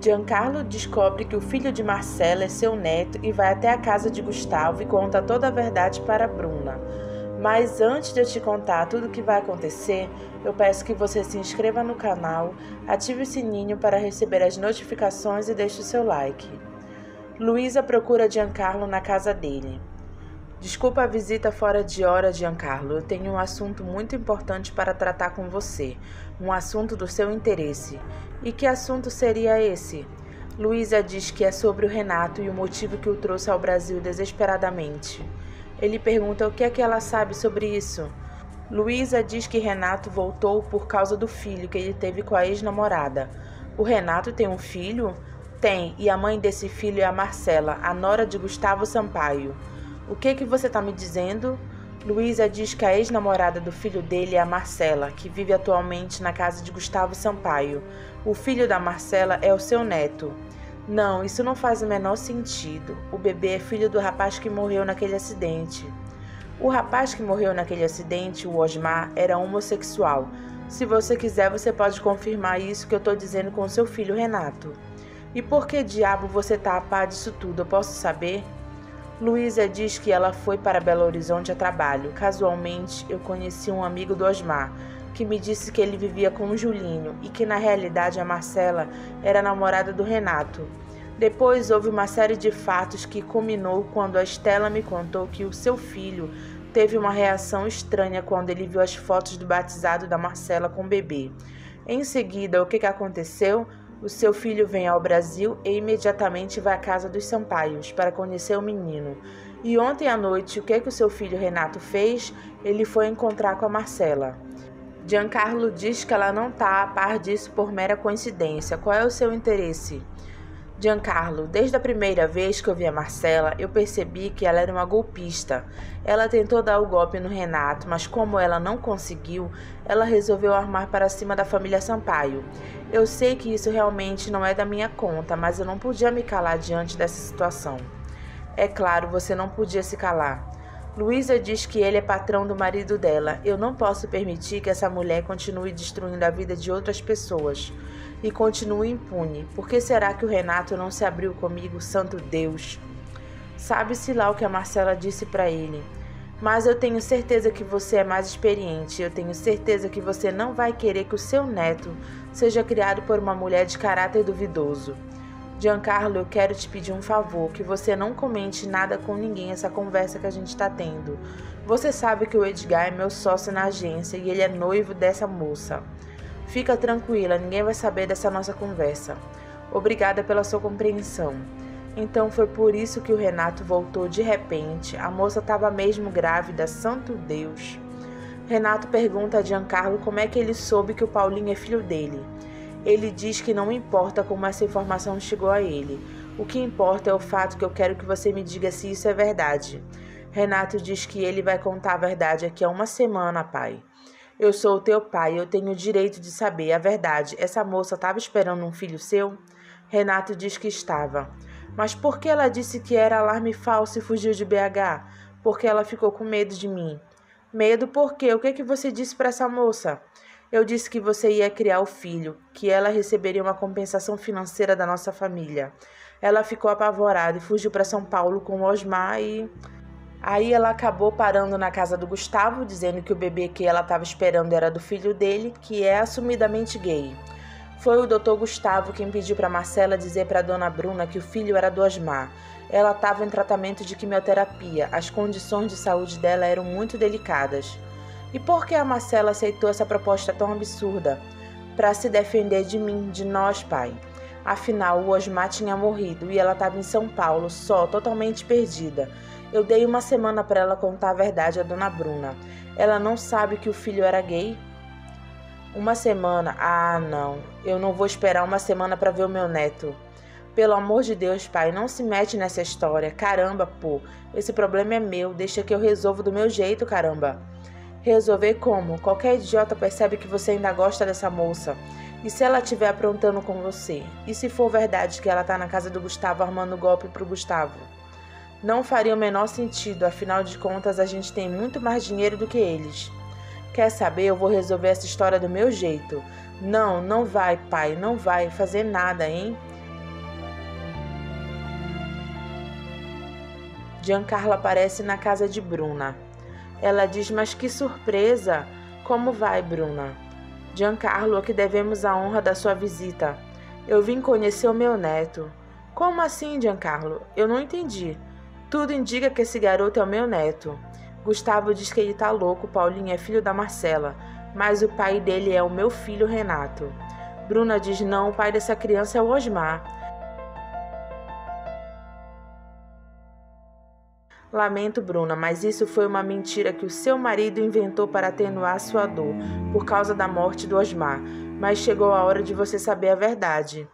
Giancarlo descobre que o filho de Marcela é seu neto e vai até a casa de Gustavo e conta toda a verdade para Bruna. Mas antes de eu te contar tudo o que vai acontecer, eu peço que você se inscreva no canal, ative o sininho para receber as notificações e deixe o seu like. Luísa procura Giancarlo na casa dele. Desculpa a visita fora de hora, Giancarlo. Eu tenho um assunto muito importante para tratar com você. Um assunto do seu interesse. E que assunto seria esse? Luísa diz que é sobre o Renato e o motivo que o trouxe ao Brasil desesperadamente. Ele pergunta o que é que ela sabe sobre isso. Luísa diz que Renato voltou por causa do filho que ele teve com a ex-namorada. O Renato tem um filho? Tem, e a mãe desse filho é a Marcela, a nora de Gustavo Sampaio. O que você está me dizendo? Luísa diz que a ex-namorada do filho dele é a Marcela, que vive atualmente na casa de Gustavo Sampaio. O filho da Marcela é o seu neto. Não, isso não faz o menor sentido. O bebê é filho do rapaz que morreu naquele acidente. O rapaz que morreu naquele acidente, o Osmar, era homossexual. Se você quiser, você pode confirmar isso que eu estou dizendo com seu filho Renato. E por que diabo você está a par disso tudo? Eu posso saber? Luísa diz que ela foi para Belo Horizonte a trabalho. Casualmente, eu conheci um amigo do Osmar, que me disse que ele vivia com o Julinho e que na realidade a Marcela era a namorada do Renato. Depois houve uma série de fatos que culminou quando a Estela me contou que o seu filho teve uma reação estranha quando ele viu as fotos do batizado da Marcela com o bebê. Em seguida, o que aconteceu? O seu filho vem ao Brasil e imediatamente vai à casa dos Sampaios para conhecer o menino. E ontem à noite, o que o seu filho Renato fez? Ele foi encontrar com a Marcela. Giancarlo diz que ela não está a par disso por mera coincidência. Qual é o seu interesse? Giancarlo, desde a primeira vez que eu vi a Marcela, eu percebi que ela era uma golpista. Ela tentou dar o golpe no Renato, mas como ela não conseguiu, ela resolveu armar para cima da família Sampaio. Eu sei que isso realmente não é da minha conta, mas eu não podia me calar diante dessa situação. É claro, você não podia se calar. Luísa diz que ele é patrão do marido dela. Eu não posso permitir que essa mulher continue destruindo a vida de outras pessoas. E continue impune. Por que será que o Renato não se abriu comigo, santo Deus? Sabe-se lá o que a Marcela disse para ele. Mas eu tenho certeza que você é mais experiente. Eu tenho certeza que você não vai querer que o seu neto seja criado por uma mulher de caráter duvidoso. Giancarlo, eu quero te pedir um favor, que você não comente nada com ninguém essa conversa que a gente está tendo. Você sabe que o Edgar é meu sócio na agência e ele é noivo dessa moça. Fica tranquila, ninguém vai saber dessa nossa conversa. Obrigada pela sua compreensão. Então foi por isso que o Renato voltou de repente. A moça estava mesmo grávida, santo Deus. Renato pergunta a Giancarlo como é que ele soube que o Paulinho é filho dele. Ele diz que não importa como essa informação chegou a ele. O que importa é o fato que eu quero que você me diga se isso é verdade. Renato diz que ele vai contar a verdade aqui a uma semana, pai. Eu sou o teu pai, eu tenho o direito de saber a verdade. Essa moça estava esperando um filho seu? Renato diz que estava. Mas por que ela disse que era alarme falso e fugiu de BH? Porque ela ficou com medo de mim. Medo por quê? O que você disse para essa moça? Eu disse que você ia criar o filho, que ela receberia uma compensação financeira da nossa família. Ela ficou apavorada e fugiu para São Paulo com o Osmar e... Aí ela acabou parando na casa do Gustavo, dizendo que o bebê que ela estava esperando era do filho dele, que é assumidamente gay. Foi o Dr. Gustavo quem pediu para Marcela dizer para a dona Bruna que o filho era do Osmar. Ela estava em tratamento de quimioterapia, as condições de saúde dela eram muito delicadas. E por que a Marcela aceitou essa proposta tão absurda? Para se defender de mim, de nós, pai. Afinal, o Osmar tinha morrido e ela estava em São Paulo, só, totalmente perdida. Eu dei uma semana para ela contar a verdade à dona Bruna. Ela não sabe que o filho era gay? Uma semana? Ah, não. Eu não vou esperar uma semana para ver o meu neto. Pelo amor de Deus, pai, não se mete nessa história. Caramba, pô. Esse problema é meu. Deixa que eu resolvo do meu jeito, caramba. Resolver como? Qualquer idiota percebe que você ainda gosta dessa moça. E se ela estiver aprontando com você? E se for verdade que ela tá na casa do Gustavo armando golpe pro Gustavo? Não faria o menor sentido, afinal de contas a gente tem muito mais dinheiro do que eles. Quer saber? Eu vou resolver essa história do meu jeito. Não, não vai, pai, não vai fazer nada, hein? Giancarlo aparece na casa de Bruna. Ela diz, mas que surpresa! Como vai, Bruna? Giancarlo, a que devemos a honra da sua visita. Eu vim conhecer o meu neto. Como assim, Giancarlo? Eu não entendi. Tudo indica que esse garoto é o meu neto. Gustavo diz que ele tá louco, Paulinho é filho da Marcela, mas o pai dele é o meu filho Renato. Bruna diz, não, o pai dessa criança é o Osmar. Lamento, Bruna, mas isso foi uma mentira que o seu marido inventou para atenuar sua dor, por causa da morte do Osmar. Mas chegou a hora de você saber a verdade.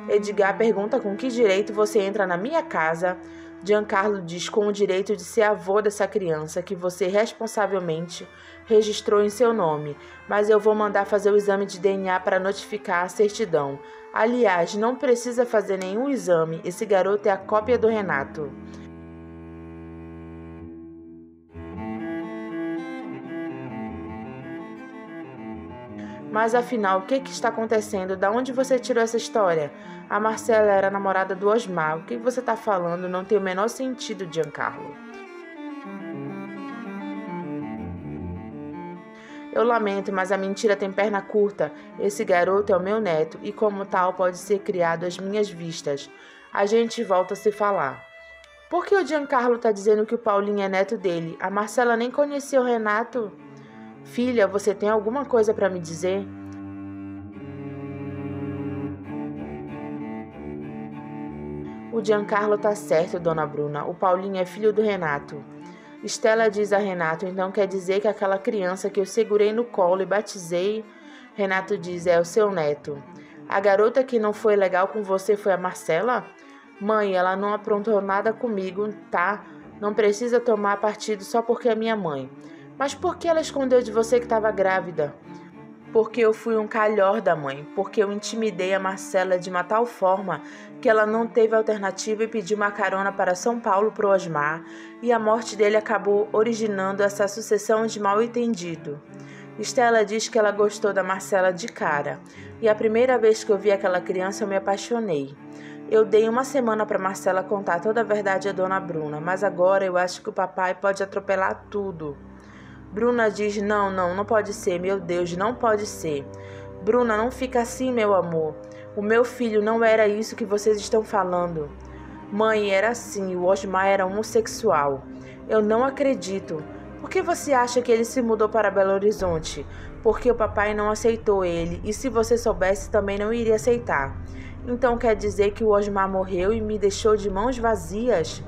Edgar pergunta com que direito você entra na minha casa. Giancarlo diz com o direito de ser avô dessa criança que você responsavelmente registrou em seu nome, mas eu vou mandar fazer o exame de DNA para notificar a certidão. Aliás, não precisa fazer nenhum exame, esse garoto é a cópia do Renato. Mas afinal, o que está acontecendo? Da onde você tirou essa história? A Marcela era a namorada do Osmar. O que você está falando não tem o menor sentido, Giancarlo. Eu lamento, mas a mentira tem perna curta. Esse garoto é o meu neto e, como tal, pode ser criado às minhas vistas. A gente volta a se falar. Por que o Giancarlo está dizendo que o Paulinho é neto dele? A Marcela nem conhecia o Renato. Filha, você tem alguma coisa para me dizer? O Giancarlo tá certo, dona Bruna. O Paulinho é filho do Renato. Estela diz a Renato, então quer dizer que aquela criança que eu segurei no colo e batizei, Renato diz, é o seu neto. A garota que não foi legal com você foi a Marcela? Mãe, ela não aprontou nada comigo, tá? Não precisa tomar partido só porque é minha mãe. Mas por que ela escondeu de você que estava grávida? Porque eu fui um calhor da mãe, porque eu intimidei a Marcela de uma tal forma que ela não teve alternativa e pediu uma carona para São Paulo pro Osmar, e a morte dele acabou originando essa sucessão de mal-entendido. Estela diz que ela gostou da Marcela de cara, e a primeira vez que eu vi aquela criança eu me apaixonei. Eu dei uma semana para Marcela contar toda a verdade à dona Bruna, mas agora eu acho que o papai pode atropelar tudo. Bruna diz, não pode ser, meu Deus, não pode ser. Bruna, não fica assim, meu amor. O meu filho não era isso que vocês estão falando. Mãe, era assim, o Osmar era homossexual. Eu não acredito. Por que você acha que ele se mudou para Belo Horizonte? Porque o papai não aceitou ele, e se você soubesse também não iria aceitar. Então quer dizer que o Osmar morreu e me deixou de mãos vazias?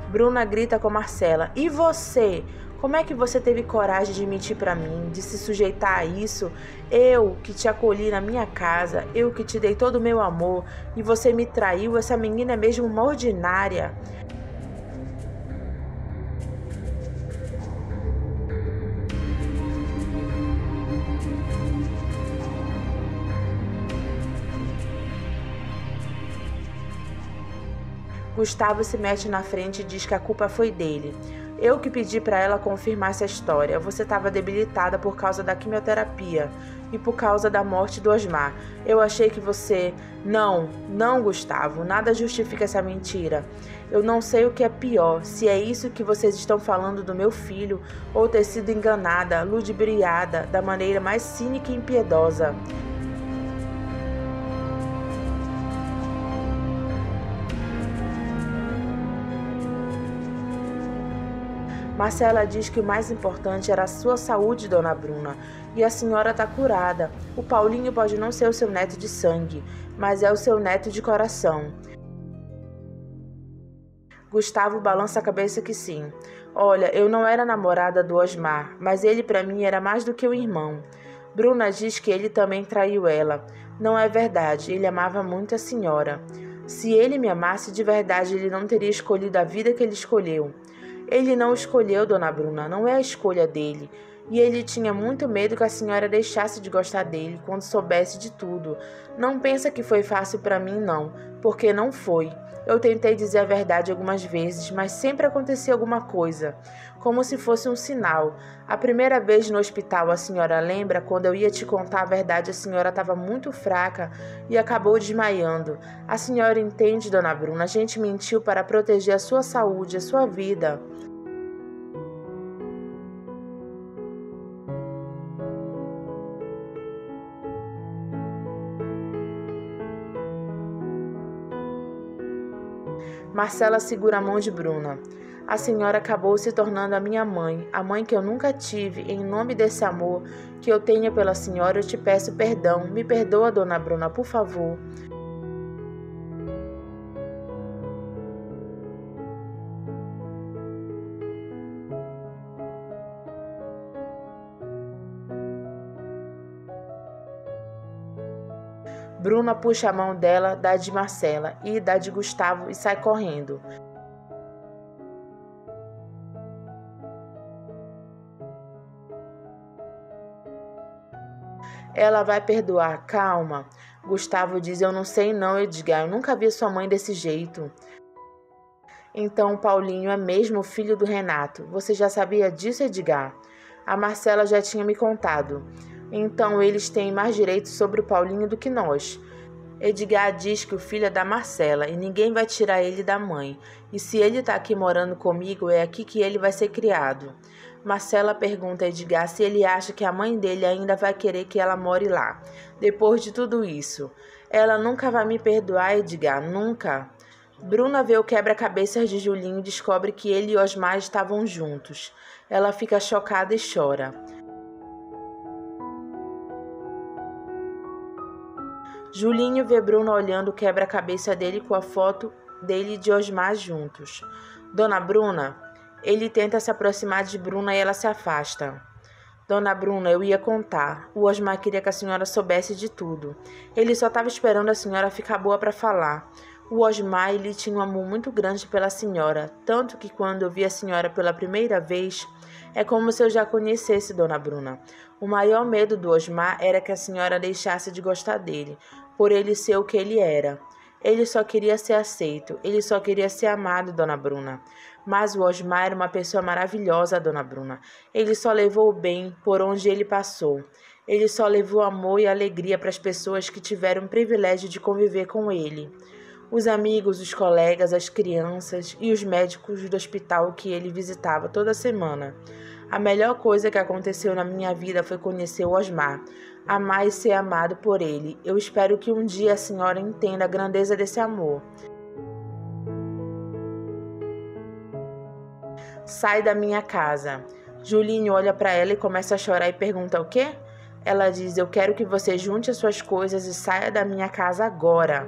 Bruna grita com Marcela, e você? Como é que você teve coragem de mentir para mim, de se sujeitar a isso? Eu que te acolhi na minha casa, eu que te dei todo o meu amor, e você me traiu, essa menina é mesmo uma ordinária. Gustavo se mete na frente e diz que a culpa foi dele. Eu que pedi para ela confirmar essa história. Você estava debilitada por causa da quimioterapia e por causa da morte do Osmar. Eu achei que você... Não, Gustavo, nada justifica essa mentira. Eu não sei o que é pior, se é isso que vocês estão falando do meu filho ou ter sido enganada, ludibriada, da maneira mais cínica e impiedosa. Marcela diz que o mais importante era a sua saúde, dona Bruna, e a senhora está curada. O Paulinho pode não ser o seu neto de sangue, mas é o seu neto de coração. Gustavo balança a cabeça que sim. Olha, eu não era namorada do Osmar, mas ele para mim era mais do que um irmão. Bruna diz que ele também traiu ela. Não é verdade, ele amava muito a senhora. Se ele me amasse de verdade, ele não teria escolhido a vida que ele escolheu. Ele não escolheu, dona Bruna, não é a escolha dele. E ele tinha muito medo que a senhora deixasse de gostar dele quando soubesse de tudo. Não pensa que foi fácil para mim, não, porque não foi. Eu tentei dizer a verdade algumas vezes, mas sempre acontecia alguma coisa. como se fosse um sinal. A primeira vez no hospital, a senhora lembra? Quando eu ia te contar a verdade, a senhora estava muito fraca e acabou desmaiando. A senhora entende, dona Bruna? A gente mentiu para proteger a sua saúde, a sua vida. Marcela segura a mão de Bruna. A senhora acabou se tornando a minha mãe, a mãe que eu nunca tive. Em nome desse amor que eu tenho pela senhora, eu te peço perdão. Me perdoa, dona Bruna, por favor. Bruna puxa a mão dela, dá de Marcela e dá de Gustavo e sai correndo. Ela vai perdoar, calma. Gustavo diz, eu não sei não, Edgar, eu nunca vi sua mãe desse jeito. Então Paulinho é mesmo o filho do Renato. Você já sabia disso, Edgar? A Marcela já tinha me contado. Então eles têm mais direitos sobre o Paulinho do que nós. Edgar diz que o filho é da Marcela e ninguém vai tirar ele da mãe. E se ele tá aqui morando comigo, é aqui que ele vai ser criado. Marcela pergunta a Edgar se ele acha que a mãe dele ainda vai querer que ela more lá. Depois de tudo isso. Ela nunca vai me perdoar, Edgar, nunca. Bruna vê o quebra-cabeças de Julinho e descobre que ele e Osmar estavam juntos. Ela fica chocada e chora. Julinho vê Bruna olhando o quebra-cabeça dele com a foto dele e de Osmar juntos. Dona Bruna, ele tenta se aproximar de Bruna e ela se afasta. Dona Bruna, eu ia contar. O Osmar queria que a senhora soubesse de tudo. Ele só estava esperando a senhora ficar boa para falar. O Osmar, ele tinha um amor muito grande pela senhora, tanto que quando eu vi a senhora pela primeira vez, é como se eu já conhecesse Dona Bruna. O maior medo do Osmar era que a senhora deixasse de gostar dele, por ele ser o que ele era. Ele só queria ser aceito, ele só queria ser amado, Dona Bruna. Mas o Osmar era uma pessoa maravilhosa, Dona Bruna. Ele só levou o bem por onde ele passou. Ele só levou amor e alegria para as pessoas que tiveram o privilégio de conviver com ele. Os amigos, os colegas, as crianças e os médicos do hospital que ele visitava toda semana. A melhor coisa que aconteceu na minha vida foi conhecer o Osmar, amar e ser amado por ele. Eu espero que um dia a senhora entenda a grandeza desse amor. Sai da minha casa. Julinho olha para ela e começa a chorar e pergunta o quê? Ela diz, eu quero que você junte as suas coisas e saia da minha casa agora.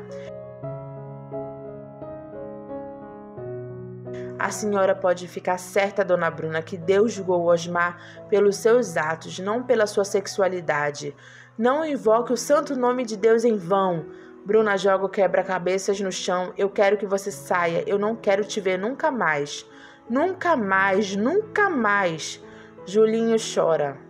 A senhora pode ficar certa, Dona Bruna, que Deus julgou o Osmar pelos seus atos, não pela sua sexualidade. Não invoque o santo nome de Deus em vão. Bruna joga o quebra-cabeças no chão. Eu quero que você saia. Eu não quero te ver nunca mais. Nunca mais, nunca mais. Julinho chora.